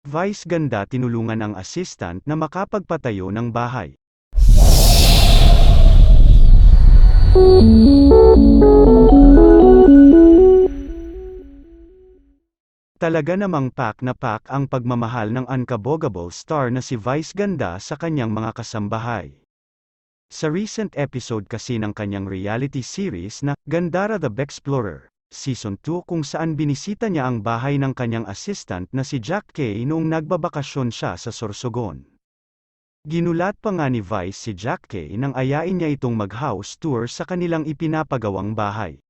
Vice ganda tinulungan ang assistant na makapagpatayo ng bahay. Talaga namang pak na pak ang pagmamahal ng unkabogable star na si Vice Ganda sa kanyang mga kasambahay. Sa recent episode kasi ng kanyang reality series na Gandara the Bexplorer, Season 2 kung saan binisita niya ang bahay ng kanyang assistant na si Jack Kay noong nagbabakasyon siya sa Sorsogon. Ginulat pa nga ni Vice si Jack Kay nang ayain niya itong mag-house tour sa kanilang ipinapagawang bahay.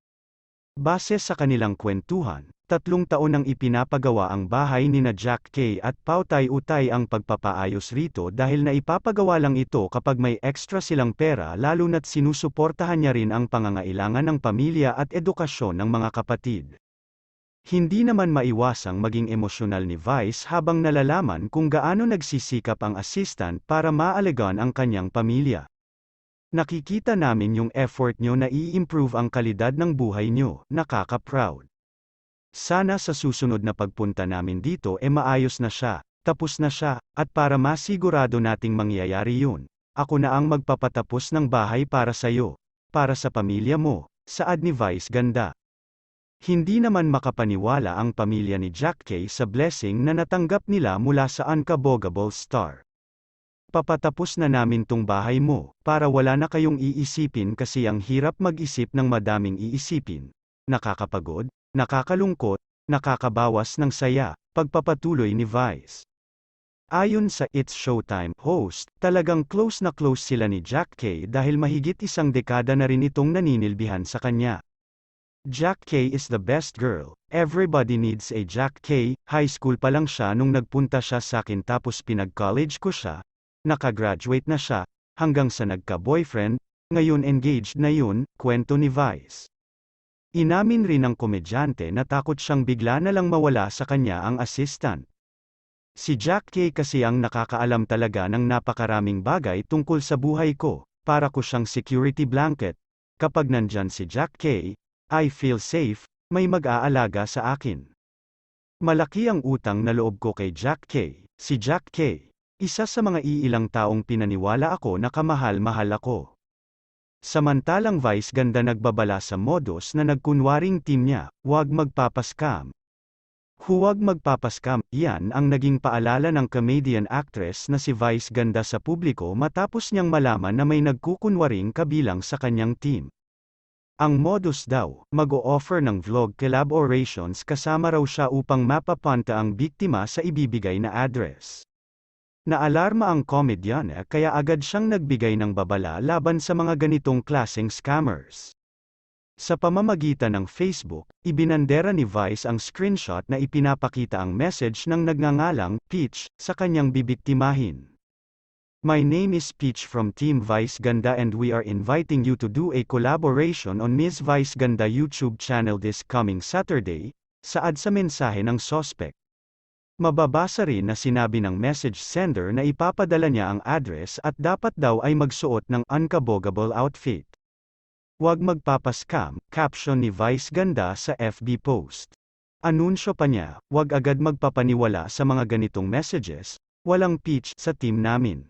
Base sa kanilang kwentuhan, 3 taon nang ipinapagawa ang bahay nina Jack Kay at pautay-utay ang pagpapaayos rito dahil naipapagawa lang ito kapag may extra silang pera lalo na't sinusuportahan niya rin ang pangangailangan ng pamilya at edukasyon ng mga kapatid. Hindi naman maiwasang maging emosyonal ni Vice habang nalalaman kung gaano nagsisikap ang assistant para maalagaan ang kanyang pamilya. Nakikita namin yung effort nyo na i-improve ang kalidad ng buhay nyo, nakaka-proud. Sana sa susunod na pagpunta namin dito maayos na siya, tapos na siya, at para masigurado nating mangyayari yun, ako na ang magpapatapos ng bahay para sayo, para sa pamilya mo, saad ni Vice Ganda. Hindi naman makapaniwala ang pamilya ni Jack Kay sa blessing na natanggap nila mula sa unkabogable star. Papatapos na namin tong bahay mo, para wala na kayong iisipin kasi ang hirap mag-isip ng madaming iisipin. Nakakapagod, nakakalungkot, nakakabawas ng saya, pagpapatuloy ni Vice. Ayon sa It's Showtime host, talagang close na close sila ni Jack Kay dahil mahigit 1 dekada na rin itong naninilbihan sa kanya. Jack Kay is the best girl, everybody needs a Jack Kay, high school pa lang siya nung nagpunta siya sa akin tapos pinag-college ko siya. Nakagraduate na siya, hanggang sa nagka-boyfriend, ngayon engaged na yun, kwento ni Vice. Inamin rin ng komedyante na takot siyang bigla na lang mawala sa kanya ang assistant. Si Jack Kay kasi ang nakakaalam talaga ng napakaraming bagay tungkol sa buhay ko, para ko siyang security blanket. Kapag nandyan si Jack Kay, I feel safe, may mag-aalaga sa akin. Malaki ang utang na loob ko kay Jack Kay, si Jack Kay. Isa sa mga iilang taong pinaniwala ako na kamahal-mahal ako. Samantalang Vice Ganda nagbabala sa modus na nagkunwaring team niya, huwag magpapaskam. Huwag magpapaskam, yan ang naging paalala ng comedian actress na si Vice Ganda sa publiko matapos niyang malaman na may nagkukunwaring kabilang sa kanyang team. Ang modus daw, mag-o-offer ng vlog collaborations kasama raw siya upang mapapanta ang biktima sa ibibigay na address. Naalarma ang komedyante kaya agad siyang nagbigay ng babala laban sa mga ganitong klaseng scammers. Sa pamamagitan ng Facebook, ibinandera ni Vice ang screenshot na ipinapakita ang message ng nagngangalang Peach sa kanyang bibiktimahin. My name is Peach from Team Vice Ganda and we are inviting you to do a collaboration on Ms. Vice Ganda YouTube channel this coming Saturday, saad sa mensahe ng suspect. Mababasa rin na sinabi ng message sender na ipapadala niya ang address at dapat daw ay magsuot ng unkabogable outfit. Huwag magpapaskam, caption ni Vice Ganda sa FB post. Anunsyo pa niya, huwag agad magpapaniwala sa mga ganitong messages, walang Peach sa team namin.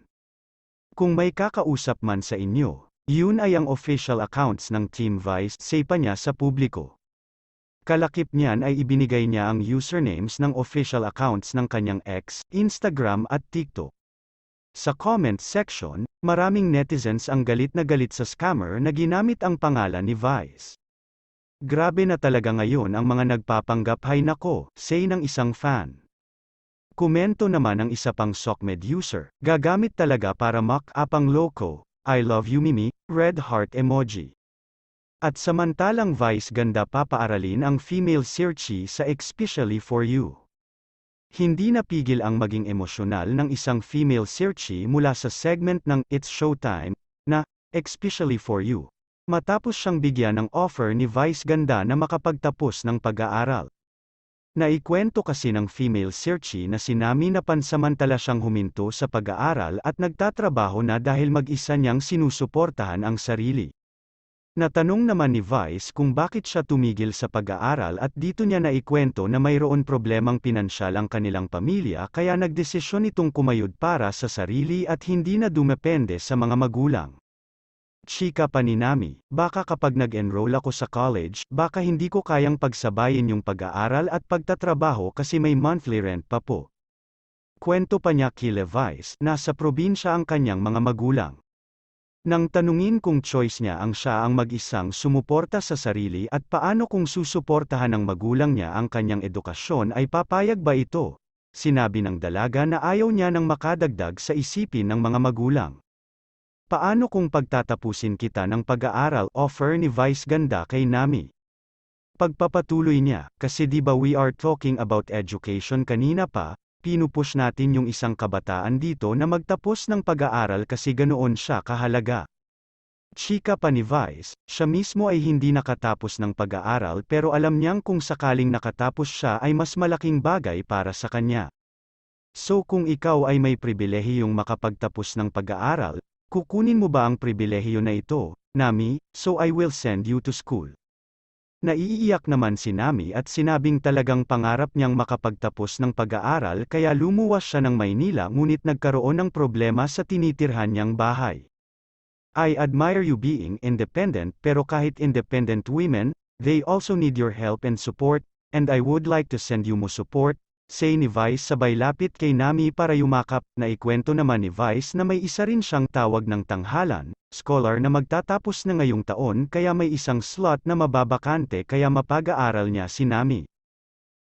Kung may kakausap man sa inyo, yun ay ang official accounts ng Team Vice, say pa niya sa publiko. Kalakip niyan ay ibinigay niya ang usernames ng official accounts ng kanyang X, Instagram at TikTok. Sa comment section, maraming netizens ang galit na galit sa scammer na ginamit ang pangalan ni Vice. Grabe na talaga ngayon ang mga nagpapanggap, hay nako, say ng isang fan. Komento naman ng isa pang SOCMED user, gagamit talaga para mock up ang loko, I love you Mimi, red heart emoji. At samantalang Vice Ganda papaaralin ang female Searchy sa Especially for You. Hindi napigil ang maging emosyonal ng isang female Searchy mula sa segment ng It's Showtime, na, Especially for You. Matapos siyang bigyan ng offer ni Vice Ganda na makapagtapos ng pag-aaral. Naikwento kasi ng female Searchy na si Nami na pansamantala siyang huminto sa pag-aaral at nagtatrabaho na dahil mag-isa niyang sinusuportahan ang sarili. Natanong naman ni Vice kung bakit siya tumigil sa pag-aaral at dito niya naikwento na mayroon problemang pinansyal ang kanilang pamilya kaya nagdesisyon itong kumayod para sa sarili at hindi na dumepende sa mga magulang. Chika pa ni Nami, baka kapag nag-enroll ako sa college, baka hindi ko kayang pagsabayin yung pag-aaral at pagtatrabaho kasi may monthly rent pa po. Kwento pa niya kay Vice, nasa probinsya ang kanyang mga magulang. Nang tanungin kung choice niya ang siya ang mag-isang sumuporta sa sarili at paano kung susuportahan ng magulang niya ang kanyang edukasyon ay papayag ba ito? Sinabi ng dalaga na ayaw niya nang makadagdag sa isipin ng mga magulang. Paano kung pagtatapusin kita ng pag-aaral? Offer ni Vice Ganda kay Nami. Pagpapatuloy niya, kasi di ba we are talking about education kanina pa, pinupush natin yung isang kabataan dito na magtapos ng pag-aaral kasi ganoon siya kahalaga. Chika pa ni Vice, siya mismo ay hindi nakatapos ng pag-aaral pero alam niyang kung sakaling nakatapos siya ay mas malaking bagay para sa kanya. So kung ikaw ay may pribilehiyong makapagtapos ng pag-aaral, kukunin mo ba ang pribilehiyo na ito, Nami? So I will send you to school. Naiiyak naman si Nami at sinabing talagang pangarap niyang makapagtapos ng pag-aaral kaya lumuwas siya ng Maynila ngunit nagkaroon ng problema sa tinitirhan niyang bahay. I admire you being independent pero kahit independent women, they also need your help and support, and I would like to send you mo support, say ni Vice sabay lapit kay Nami para yumakap. Naikwento naman ni Vice na may isa rin siyang tawag ng tanghalan, scholar na magtatapos na ngayong taon kaya may isang slot na mababakante kaya mapag-aaral niya si Nami.